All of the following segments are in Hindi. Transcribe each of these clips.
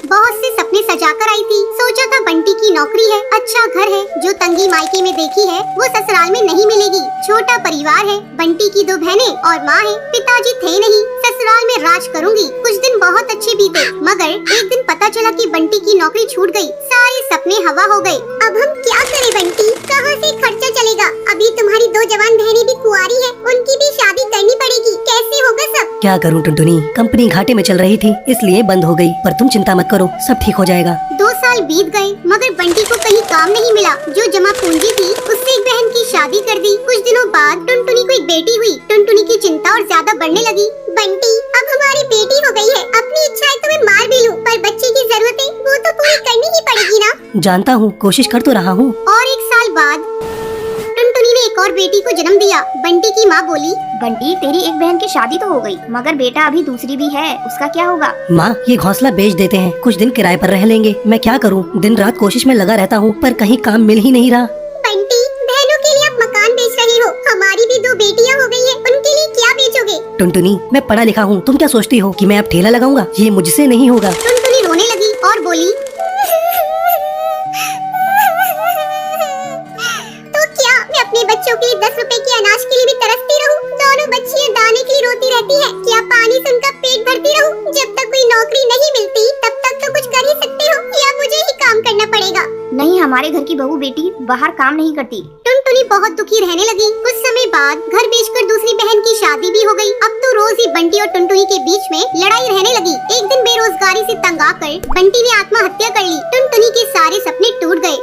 बहुत से सपने सजाकर आई थी। सोचा था बंटी की नौकरी है, अच्छा घर है, जो तंगी मायके में देखी है वो ससुराल में नहीं मिलेगी। छोटा परिवार है, बंटी की 2 बहनें और माँ है, पिताजी थे नहीं, ससुराल में राज करूंगी। कुछ दिन बहुत अच्छे बीते, मगर एक दिन पता चला कि बंटी की नौकरी छूट गई। सारे सपने हवा हो गए। अब हम क्या करें बंटी, कहाँ से खर्चा चलेगा? अभी तुम्हारी 2 जवान बहनें भी कुंवारी है, उनकी भी शादी करनी पड़ेगी, कैसे होगा सब? क्या करूं टुनटुनी, कंपनी घाटे में चल रही थी इसलिए बंद हो गई, पर तुम चिंता मत करो, सब ठीक हो जाएगा। 2 साल बीत गए मगर बंटी को कहीं काम नहीं मिला। जो जमा पूंजी थी उससे एक बहन की शादी कर दी। कुछ दिनों बाद टुनटुनी को एक बेटी हुई। टुनटुनी की चिंता और ज्यादा बढ़ने लगी। बंटी, अब हमारी बेटी हो गई है, अपनी इच्छाएं तो मैं मार भी लूं, पर बच्चे की जरूरतें वो तो पूरी करनी ही पड़ेगी ना। जानता हूँ, कोशिश कर तो रहा हूँ। और 1 साल बाद टुनटुनी ने एक और बेटी को जन्म दिया। बंटी की माँ बोली, बंटी तेरी एक बहन की शादी तो हो गई, मगर बेटा अभी दूसरी भी है, उसका क्या होगा? माँ, ये घोंसला बेच देते हैं, कुछ दिन किराए पर रह लेंगे। मैं क्या करूँ, दिन रात कोशिश में लगा रहता हूँ, पर कहीं काम मिल ही नहीं रहा। बंटी, बहनों के लिए आप मकान बेच रही हो, हमारी भी 2 बेटियाँ हो गई है, उनके लिए क्या बेचोगे? टुनटुनी, मैं पढ़ा लिखा हूँ, तुम क्या सोचती हो कि मैं अब ठेला लगाऊंगा? ये मुझसे नहीं होगा। टुनटुनी रोने लगी और बोली, तो क्या मैं अपने बच्चों के लिए 10 रुपए के अनाज के लिए भी तरसती रहूं? दोनों बच्चियां दाने के लिए रोती रहती है, क्या पानी से उनका पेट भरती रहूं? जब तक कोई नौकरी नहीं मिलती तब तक तो कुछ कर ही सकते हो, या मुझे ही काम करना पड़ेगा? नहीं, हमारे घर की बहू बेटी बाहर काम नहीं करती। टुनटुनी बहुत दुखी रहने लगी। कुछ समय बाद घर बेचकर दूसरी बहन की शादी भी हो गई। अब तो रोज ही बंटी और टुनटुनी के बीच में लड़ाई रहने लगी। एक दिन बेरोजगारी से तंग आकर बंटी ने आत्महत्या कर ली। टुनटुनी के सारे सपने टूट गए।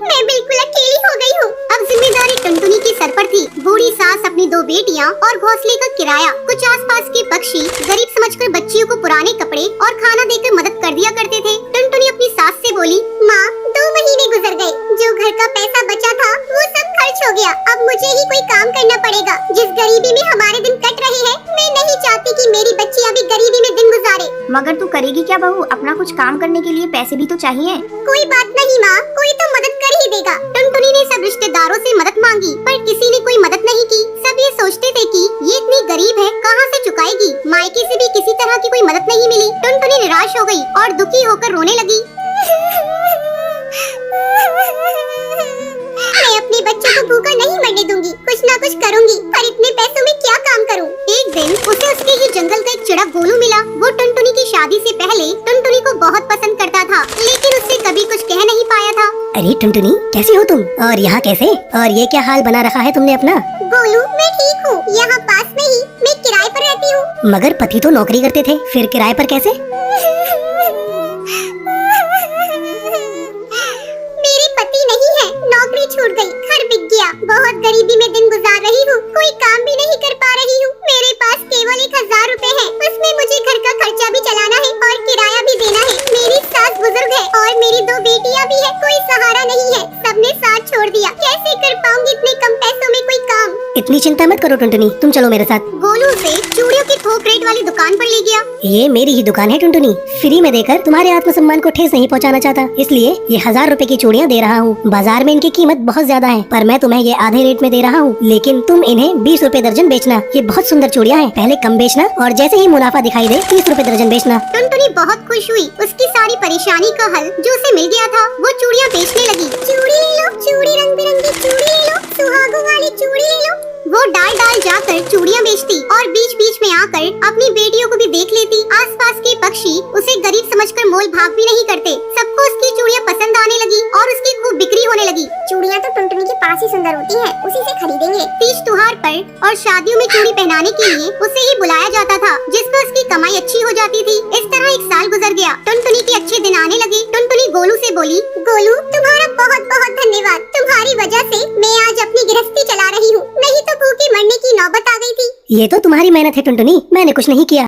मैं बिल्कुल अकेली हो गई हूँ। अब जिम्मेदारी टुनटुनी के सर पर थी। बूढ़ी सास, अपनी 2 बेटियाँ और घोंसले का किराया। कुछ आसपास के पक्षी गरीब समझकर बच्चियों को पुराने कपड़े और खाना देकर मदद कर दिया करते थे। टुनटुनी अपनी सास से बोली, माँ, 2 महीने गुजर गए, जो घर का पैसा बचा था वो सब खर्च हो गया। अब मुझे ही कोई काम करना पड़ेगा। जिस गरीबी में हमारे दिन कट रहे हैं, मैं नहीं चाहती कि मेरी बच्चियाँ भी गरीबी में दिन गुजारे। मगर तू करेगी क्या बहू, अपना कुछ काम करने के लिए पैसे भी तो चाहिए। कोई बात नहीं माँ, कोई तो मदद कर ही देगा। टुनटुनी ने सब रिश्तेदारों से मदद मांगी, पर किसी ने कोई मदद नहीं की। सब ये सोचते थे कि ये इतनी गरीब है, कहाँ से चुकाएगी। मायके से भी किसी तरह की कोई मदद नहीं मिली। टुनटुनी निराश हो गई और दुखी होकर रोने लगी। मैं अपने बच्चों को भूखा नहीं मरने दूंगी, कुछ ना कुछ करूंगी, पर इतने पैसों में क्या काम करूं? एक दिन उसे उसके ही जंगल का एक चिड़ा गोलू मिला। वो टुनटुनी की शादी से पहले टुनटुनी को बहुत पसंद करता था, लेकिन उससे कभी कुछ कह नहीं पाया था। अरे टुनटुनी, कैसी हो तुम? और यहाँ कैसे? और ये क्या हाल बना रखा है तुमने अपना? गोलू, मैं ठीक हूँ, यहाँ पास में ही मैं किराए पर रहती हूँ। मगर पति तो नौकरी करते थे, फिर किराए पर कैसे? मेरे पति नहीं है, नौकरी छूट गई, घर बिक गया, बहुत गरीबी में दिन गुजार रही हूँ, कोई काम भी नहीं कर पा रही हूँ। मेरे पास केवल 1000 रुपए है, उसमें मुझे घर का खर्चा भी चलाना है और किराया भी देना है। मेरी सास बुजुर्ग है और मेरी 2 बेटियाँ भी है, कोई सहारा नहीं है, सबने साथ छोड़ दिया। कैसे कर पाऊंगी इतने कम पैसों में कोई काम? इतनी चिंता मत करो टुनटुनी, तुम चलो मेरे साथ। गोलू उसे चूड़ियों की थोक रेट वाली दुकान पर ले गया। ये मेरी ही दुकान है टुनटुनी, फ्री में देकर तुम्हारे आत्मसम्मान को ठेस नहीं पहुंचाना चाहता, इसलिए ये 1000 रुपए की चूड़ियाँ दे रहा हूँ। बाजार में इनकी कीमत बहुत ज्यादा है, पर मैं तुम्हें ये आधे रेट में दे रहा हूँ, लेकिन तुम इन्हें 20 रुपए दर्जन बेचना। ये बहुत सुंदर चूड़ियाँ हैं, पहले कम बेचना और जैसे ही मुनाफा दिखाई दे 30 रुपए दर्जन बेचना। टुनटुनी बहुत खुश हुई। उसकी सारी परेशानी का हल जो उसे मिल गया था, वो चूड़ियाँ बेचने लगी। चूड़ी ले लो, चूड़ी रंग बिरंगी चूड़ी ले लो, सुहागों वाली चूड़ी ले लो। वो डाल डाल जाकर चूड़ियाँ बेचती और बीच बीच में आकर अपनी बेटियों को भी देख लेती। आसपास के पक्षी उसे गरीब समझकर मोल भाव भी नहीं करते। सबको उसकी चूड़ियाँ पसंद आने लगी और उसकी खूब बिक्री होने लगी। चूड़ियाँ तो टुनटुनी के पास ही सुंदर होती हैं, उसी से खरीदेंगे। तीज त्योहार पर और शादियों में चूड़ी पहनाने के लिए उसे ही बुलाया जाता था, जिसमें उसकी कमाई अच्छी हो जाती थी। इस तरह 1 साल गुजर गया। टुनटुनी के अच्छे दिन आने लगे। टुनटुनी गोलू से बोली, गोलू, तुम्हारा बहुत बहुत धन्यवाद, तुम्हारी वजह से मैं आज अपनी गृहस्थी चला रही हूँ, नहीं तो भूखे मरने की नौबत आ गई थी। ये तो तुम्हारी मेहनत है टुनटुनी, मैंने कुछ नहीं किया।